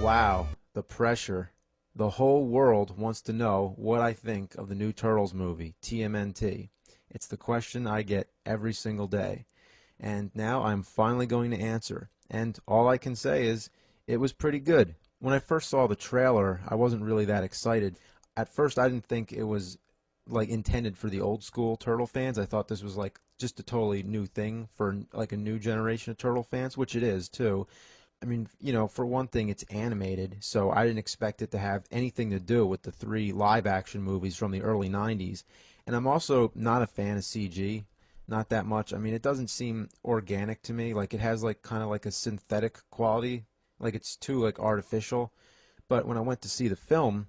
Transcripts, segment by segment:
Wow, the pressure. The whole world wants to know what I think of the new Turtles movie, TMNT. It's the question I get every single day. And now I'm finally going to answer. And all I can say is, it was pretty good. When I first saw the trailer, I wasn't really that excited. At first, I didn't think it was like intended for the old school Turtle fans. I thought this was like just a totally new thing for like a new generation of Turtle fans, which it is too. I mean, for one thing, it's animated, so I didn't expect it to have anything to do with the three live action movies from the early 90s. And I'm also not a fan of CG, not that much. I mean, it doesn't seem organic to me. Like it has like kind of like a synthetic quality, like it's too like artificial. But when I went to see the film,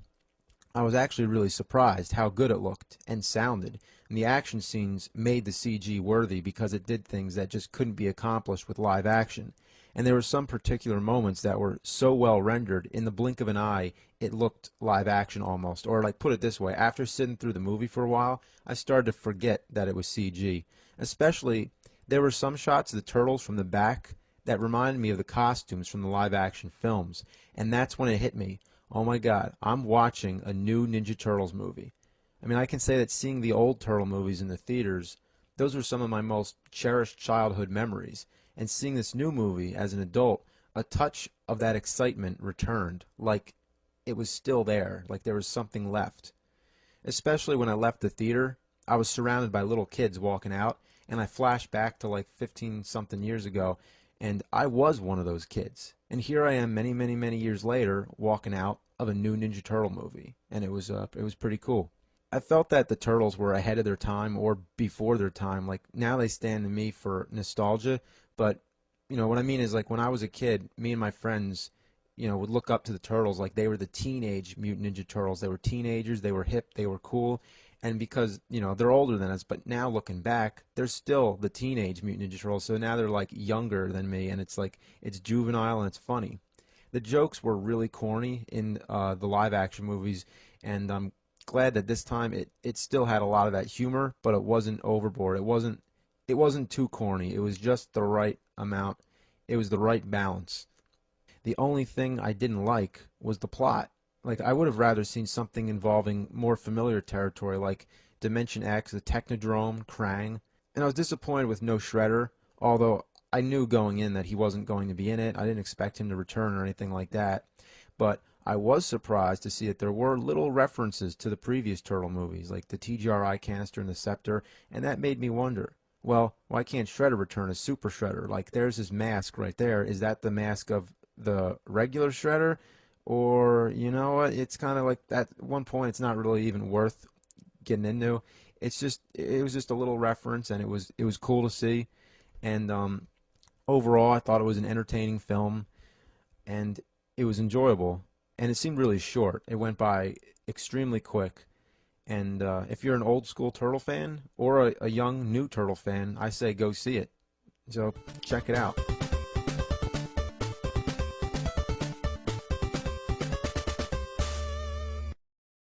I was actually really surprised how good it looked and sounded. And the action scenes made the CG worthy because it did things that just couldn't be accomplished with live action. And there were some particular moments that were so well rendered, in the blink of an eye, it looked live action almost. Or, like, put it this way, after sitting through the movie for a while, I started to forget that it was CG. Especially, there were some shots of the turtles from the back that reminded me of the costumes from the live action films. And that's when it hit me. Oh my God, I'm watching a new Ninja Turtles movie. I mean, I can say that seeing the old Turtle movies in the theaters, those were some of my most cherished childhood memories. And seeing this new movie as an adult, a touch of that excitement returned, like it was still there, like there was something left. Especially when I left the theater, I was surrounded by little kids walking out, and I flashed back to like 15 something years ago, and I was one of those kids. And here I am many, many, many years later walking out of a new Ninja Turtle movie, and it was pretty cool. I felt that the Turtles were ahead of their time or before their time. Like now they stand to me for nostalgia, but what I mean is like when I was a kid, me and my friends, would look up to the Turtles like they were the teenage Mutant Ninja Turtles. They were teenagers, they were hip, they were cool, and because they're older than us, but now looking back, they're still the teenage Mutant Ninja Turtles. So now they're like younger than me, and it's like it's juvenile and it's funny. The jokes were really corny in the live action movies, and I'm glad that this time it still had a lot of that humor, but it wasn't overboard. It wasn't too corny. It was just the right amount. It was the right balance. The only thing I didn't like was the plot. Like I would have rather seen something involving more familiar territory like Dimension X, the Technodrome, Krang. And I was disappointed with no Shredder, although I knew going in that he wasn't going to be in it. I didn't expect him to return or anything like that. But I was surprised to see that there were little references to the previous Turtle movies, like the TGRI canister and the scepter, and that made me wonder, well, why can't Shredder return as Super Shredder? Like, there's his mask right there. Is that the mask of the regular Shredder? Or, you know what? It's kind of like at one point, it's not really even worth getting into. It was just a little reference, and it was cool to see. And overall, I thought it was an entertaining film, and it was enjoyable. And it seemed really short. It went by extremely quick. And if you're an old school Turtle fan or a young new Turtle fan, I say go see it. So check it out.